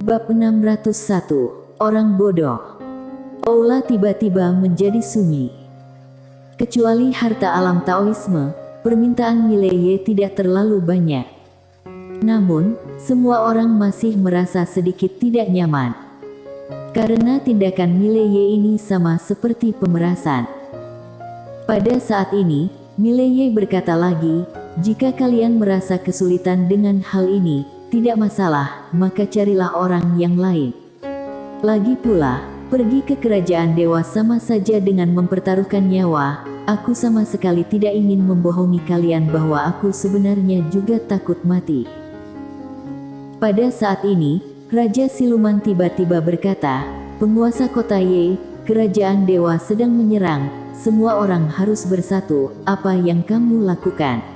Bab 601. Orang bodoh. Aula tiba-tiba menjadi sunyi. Kecuali harta alam Taoisme, permintaan Mileye tidak terlalu banyak. Namun, semua orang masih merasa sedikit tidak nyaman. Karena tindakan Mileye ini sama seperti pemerasan. Pada saat ini, Mileye berkata lagi, jika kalian merasa kesulitan dengan hal ini, tidak masalah, maka carilah orang yang lain. Lagi pula, pergi ke kerajaan dewa sama saja dengan mempertaruhkan nyawa. Aku sama sekali tidak ingin membohongi kalian bahwa aku sebenarnya juga takut mati. Pada saat ini, Raja Siluman tiba-tiba berkata, penguasa kota Ye, kerajaan dewa sedang menyerang, semua orang harus bersatu, apa yang kamu lakukan?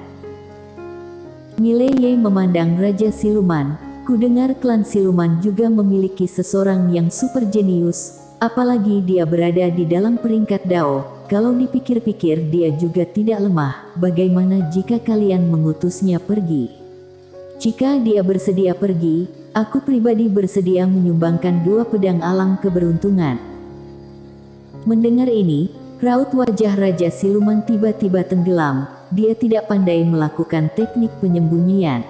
Mileye memandang Raja Siluman, kudengar klan Siluman juga memiliki seseorang yang super jenius, apalagi dia berada di dalam peringkat Dao, kalau dipikir-pikir dia juga tidak lemah, bagaimana jika kalian mengutusnya pergi? Jika dia bersedia pergi, aku pribadi bersedia menyumbangkan 2 pedang alam keberuntungan. Mendengar ini, raut wajah Raja Siluman tiba-tiba tenggelam. Dia tidak pandai melakukan teknik penyembunyian.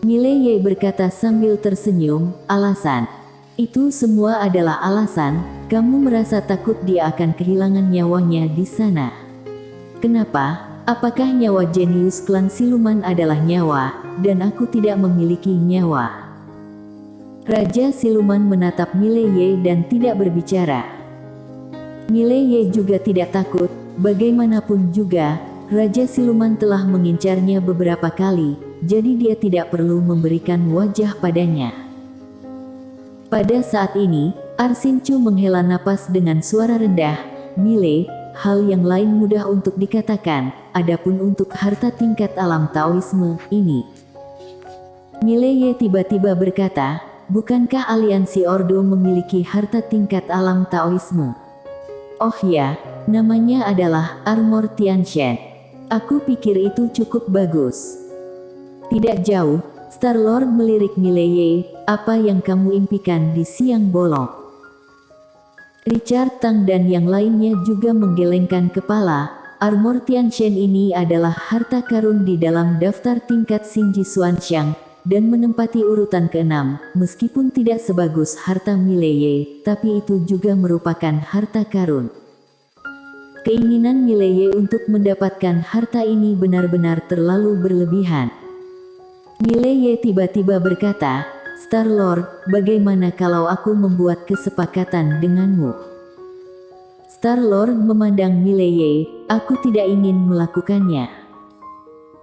Mileye berkata sambil tersenyum, alasan. Itu semua adalah alasan, kamu merasa takut dia akan kehilangan nyawanya di sana. Kenapa? Apakah nyawa jenius klan Siluman adalah nyawa, dan aku tidak memiliki nyawa? Raja Siluman menatap Mileye dan tidak berbicara. Mileye juga tidak takut, bagaimanapun juga, Raja Siluman telah mengincarnya beberapa kali, jadi dia tidak perlu memberikan wajah padanya. Pada saat ini, Arsinchu menghela napas dengan suara rendah, Mile, hal yang lain mudah untuk dikatakan, adapun untuk harta tingkat alam Taoisme ini. Mileye tiba-tiba berkata, bukankah aliansi Ordo memiliki harta tingkat alam Taoisme? Oh ya, namanya adalah Armor Tianshan. Aku pikir itu cukup bagus. Tidak jauh, Star-Lord melirik Mileye, apa yang kamu impikan di siang bolong? Richard Tang dan yang lainnya juga menggelengkan kepala. Armor Tianshan ini adalah harta karun di dalam daftar tingkat Xingji Xuanxiang, dan menempati urutan ke-6, meskipun tidak sebagus harta Mileye, tapi itu juga merupakan harta karun. Keinginan Mileye untuk mendapatkan harta ini benar-benar terlalu berlebihan. Mileye tiba-tiba berkata, Star-Lord, bagaimana kalau aku membuat kesepakatan denganmu? Star-Lord memandang Mileye, aku tidak ingin melakukannya.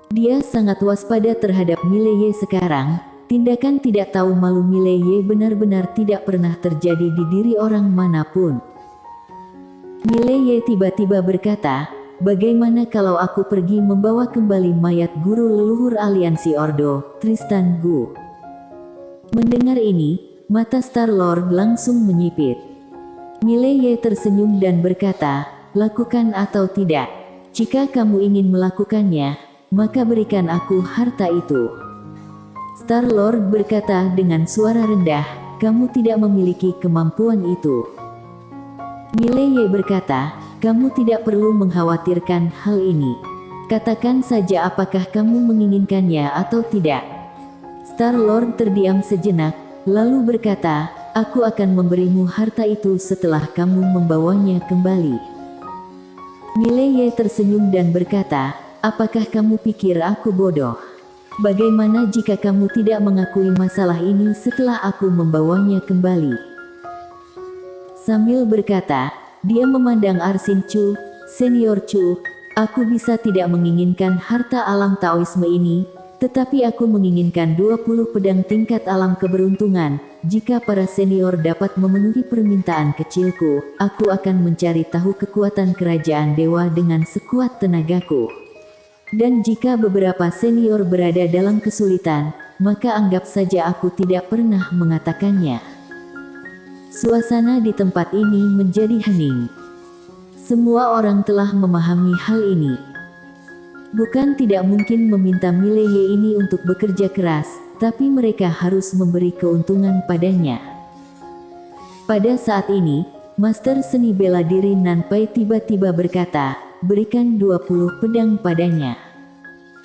Dia sangat waspada terhadap Mileye sekarang, tindakan tidak tahu malu Mileye benar-benar tidak pernah terjadi di diri orang manapun. Mileye tiba-tiba berkata, bagaimana kalau aku pergi membawa kembali mayat guru leluhur aliansi Ordo, Tristan Gu? Mendengar ini, mata Star-Lord langsung menyipit. Mileye tersenyum dan berkata, lakukan atau tidak. Jika kamu ingin melakukannya, maka berikan aku harta itu. Star-Lord berkata dengan suara rendah, kamu tidak memiliki kemampuan itu. Mileye berkata, kamu tidak perlu mengkhawatirkan hal ini. Katakan saja apakah kamu menginginkannya atau tidak. Star-Lord terdiam sejenak, lalu berkata, aku akan memberimu harta itu setelah kamu membawanya kembali. Mileye tersenyum dan berkata, apakah kamu pikir aku bodoh? Bagaimana jika kamu tidak mengakui masalah ini setelah aku membawanya kembali? Sambil berkata, dia memandang Arsinchu, Senior Chu, aku bisa tidak menginginkan harta alam Taoisme ini, tetapi aku menginginkan 20 pedang tingkat alam keberuntungan. Jika para senior dapat memenuhi permintaan kecilku, aku akan mencari tahu kekuatan kerajaan dewa dengan sekuat tenagaku. Dan jika beberapa senior berada dalam kesulitan, maka anggap saja aku tidak pernah mengatakannya. Suasana di tempat ini menjadi hening. Semua orang telah memahami hal ini. Bukan tidak mungkin meminta Mileye ini untuk bekerja keras, tapi mereka harus memberi keuntungan padanya. Pada saat ini, Master Seni Bela Diri Nanpai tiba-tiba berkata, berikan 20 pedang padanya.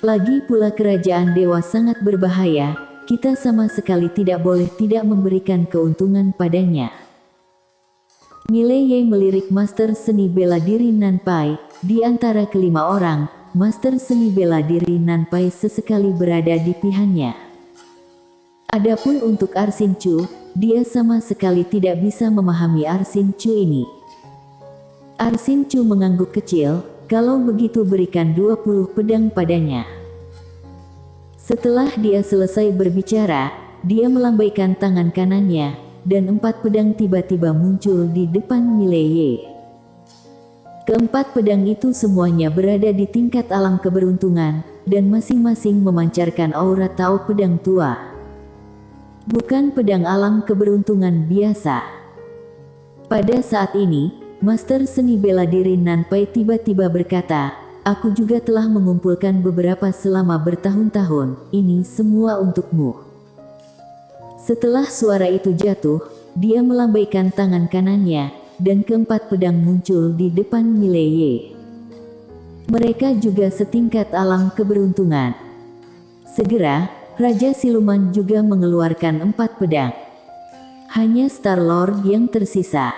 Lagi pula kerajaan dewa sangat berbahaya, kita sama sekali tidak boleh tidak memberikan keuntungan padanya. Mileye melirik Master Seni Bela Diri Nanpai. Di antara kelima orang, Master Seni Bela Diri Nanpai sesekali berada di pihaknya. Adapun untuk Arsin Chu, dia sama sekali tidak bisa memahami Arsin Chu ini. Arsin Chu mengangguk kecil, kalau begitu berikan 20 pedang padanya. Setelah dia selesai berbicara, dia melambaikan tangan kanannya, dan 4 pedang tiba-tiba muncul di depan Mileye. Keempat pedang itu semuanya berada di tingkat alam keberuntungan, dan masing-masing memancarkan aura Tao pedang tua. Bukan pedang alam keberuntungan biasa. Pada saat ini, Master Seni Bela Diri Nanpai tiba-tiba berkata, aku juga telah mengumpulkan beberapa selama bertahun-tahun, ini semua untukmu. Setelah suara itu jatuh, dia melambaikan tangan kanannya, dan keempat pedang muncul di depan Mileye. Mereka juga setingkat alam keberuntungan. Segera, Raja Siluman juga mengeluarkan 4 pedang. Hanya Star-Lord yang tersisa.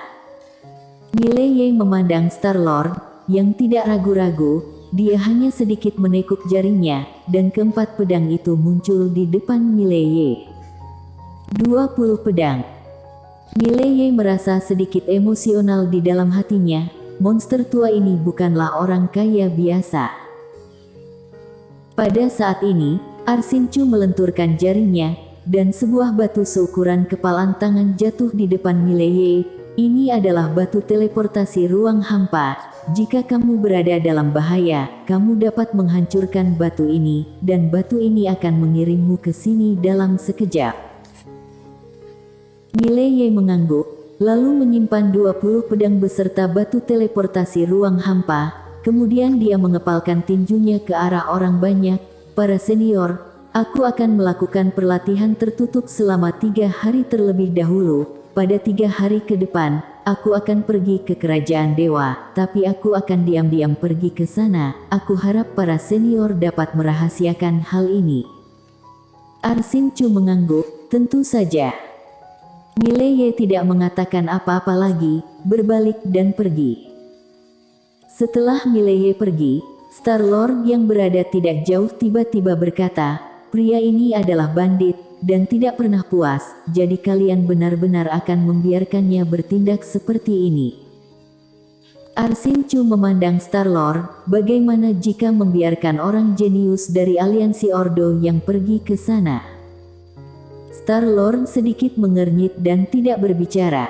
Mileye memandang Star-Lord, yang tidak ragu-ragu, dia hanya sedikit menekuk jarinya, dan keempat pedang itu muncul di depan Mileye. 20 pedang. Mileye merasa sedikit emosional di dalam hatinya, monster tua ini bukanlah orang kaya biasa. Pada saat ini, Arsin Chu melenturkan jarinya, dan sebuah batu seukuran kepalan tangan jatuh di depan Mileye. Ini adalah batu teleportasi ruang hampa. Jika kamu berada dalam bahaya, kamu dapat menghancurkan batu ini, dan batu ini akan mengirimmu ke sini dalam sekejap. Mileye mengangguk, lalu menyimpan 20 pedang beserta batu teleportasi ruang hampa. Kemudian dia mengepalkan tinjunya ke arah orang banyak. Para senior, aku akan melakukan pelatihan tertutup selama 3 hari terlebih dahulu. Pada 3 hari ke depan, aku akan pergi ke kerajaan dewa, tapi aku akan diam-diam pergi ke sana. Aku harap para senior dapat merahasiakan hal ini. Arsin Chu mengangguk, tentu saja. Mileye tidak mengatakan apa-apa lagi, berbalik dan pergi. Setelah Mileye pergi, Star-Lord yang berada tidak jauh tiba-tiba berkata, pria ini adalah bandit, dan tidak pernah puas, jadi kalian benar-benar akan membiarkannya bertindak seperti ini. Arsin Chu memandang Star-Lord, bagaimana jika membiarkan orang jenius dari aliansi Ordo yang pergi ke sana? Star-Lord sedikit mengernyit dan tidak berbicara.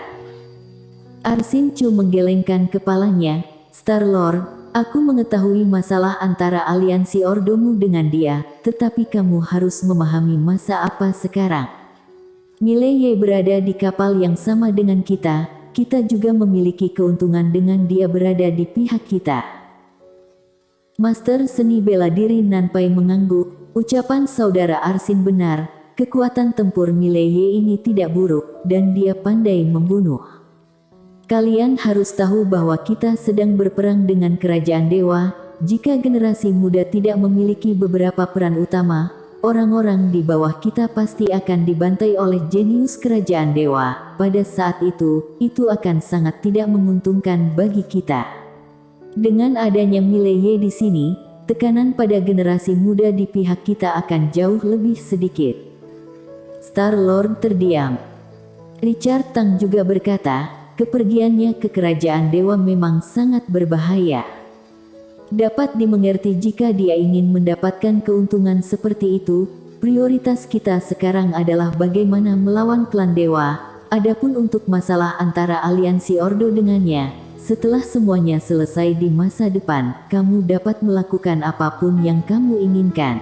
Arsin Chu menggelengkan kepalanya, Star-Lord, aku mengetahui masalah antara aliansi Ordomu dengan dia, tetapi kamu harus memahami masa apa sekarang. Mileye berada di kapal yang sama dengan kita juga memiliki keuntungan dengan dia berada di pihak kita. Master Seni Bela Diri Nanpai mengangguk, ucapan saudara Arsin benar, kekuatan tempur Mileye ini tidak buruk, dan dia pandai membunuh. Kalian harus tahu bahwa kita sedang berperang dengan kerajaan dewa. Jika generasi muda tidak memiliki beberapa peran utama, orang-orang di bawah kita pasti akan dibantai oleh jenius kerajaan dewa. Pada saat itu akan sangat tidak menguntungkan bagi kita. Dengan adanya Mileye di sini, tekanan pada generasi muda di pihak kita akan jauh lebih sedikit. Star-Lord terdiam. Richard Tang juga berkata, kepergiannya ke kerajaan dewa memang sangat berbahaya. Dapat dimengerti jika dia ingin mendapatkan keuntungan seperti itu. Prioritas kita sekarang adalah bagaimana melawan klan dewa. Adapun untuk masalah antara aliansi Ordo dengannya, setelah semuanya selesai di masa depan, kamu dapat melakukan apapun yang kamu inginkan.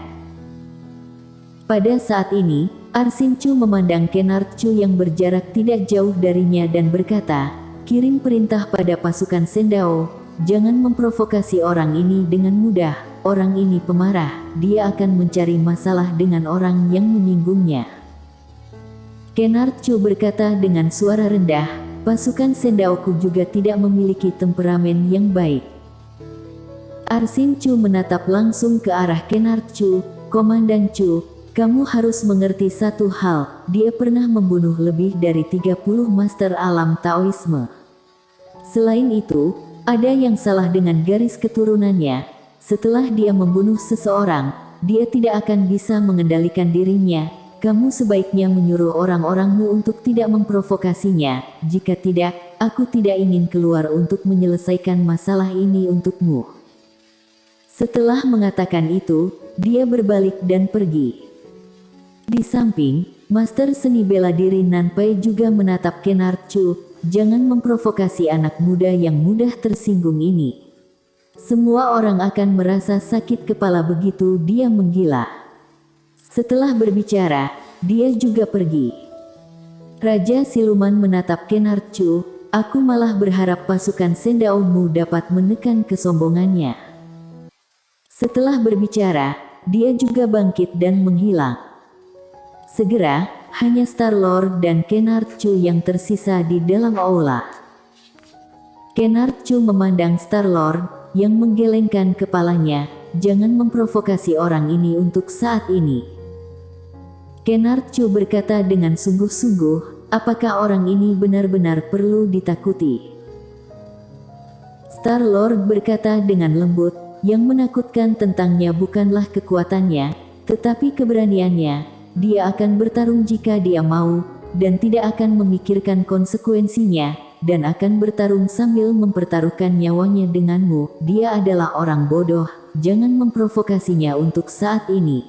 Pada saat ini, Arsin Chu memandang Kennard Chu yang berjarak tidak jauh darinya dan berkata, kirim perintah pada pasukan Sendao, jangan memprovokasi orang ini dengan mudah. orang ini pemarah, dia akan mencari masalah dengan orang yang menyinggungnya. Kennard Chu berkata dengan suara rendah, pasukan Sendaoku juga tidak memiliki temperamen yang baik. Arsin Chu menatap langsung ke arah Kennard Chu, Komandan Chu, kamu harus mengerti satu hal, dia pernah membunuh lebih dari 30 master alam Taoisme. Selain itu, ada yang salah dengan garis keturunannya. Setelah dia membunuh seseorang, dia tidak akan bisa mengendalikan dirinya. Kamu sebaiknya menyuruh orang-orangmu untuk tidak memprovokasinya. Jika tidak, aku tidak ingin keluar untuk menyelesaikan masalah ini untukmu. Setelah mengatakan itu, dia berbalik dan pergi. Di samping, Master Seni Bela Diri Nanpai juga menatap Kennard Chu. Jangan memprovokasi anak muda yang mudah tersinggung ini. Semua orang akan merasa sakit kepala begitu dia menggila. Setelah berbicara, dia juga pergi. Raja Siluman menatap Kennard Chu, aku malah berharap pasukan Sendaomu dapat menekan kesombongannya. Setelah berbicara, dia juga bangkit dan menghilang. Segera, hanya Star-Lord dan Kennard Chu yang tersisa di dalam aula. Kennard Chu memandang Star-Lord, yang menggelengkan kepalanya, jangan memprovokasi orang ini untuk saat ini. Kennard Chu berkata dengan sungguh-sungguh, apakah orang ini benar-benar perlu ditakuti? Star-Lord berkata dengan lembut, yang menakutkan tentangnya bukanlah kekuatannya, tetapi keberaniannya. Dia akan bertarung jika dia mau, dan tidak akan memikirkan konsekuensinya, dan akan bertarung sambil mempertaruhkan nyawanya denganmu. Dia adalah orang bodoh, jangan memprovokasinya untuk saat ini.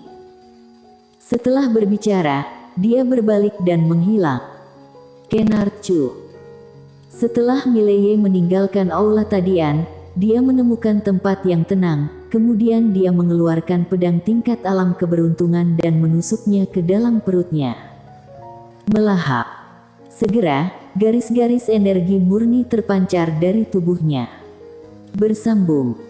Setelah berbicara, dia berbalik dan menghilang. Kennard Chu. Setelah Mileye meninggalkan aula tadian, dia menemukan tempat yang tenang. Kemudian dia mengeluarkan pedang tingkat alam keberuntungan dan menusuknya ke dalam perutnya. Melahap. Segera, garis-garis energi murni terpancar dari tubuhnya. Bersambung.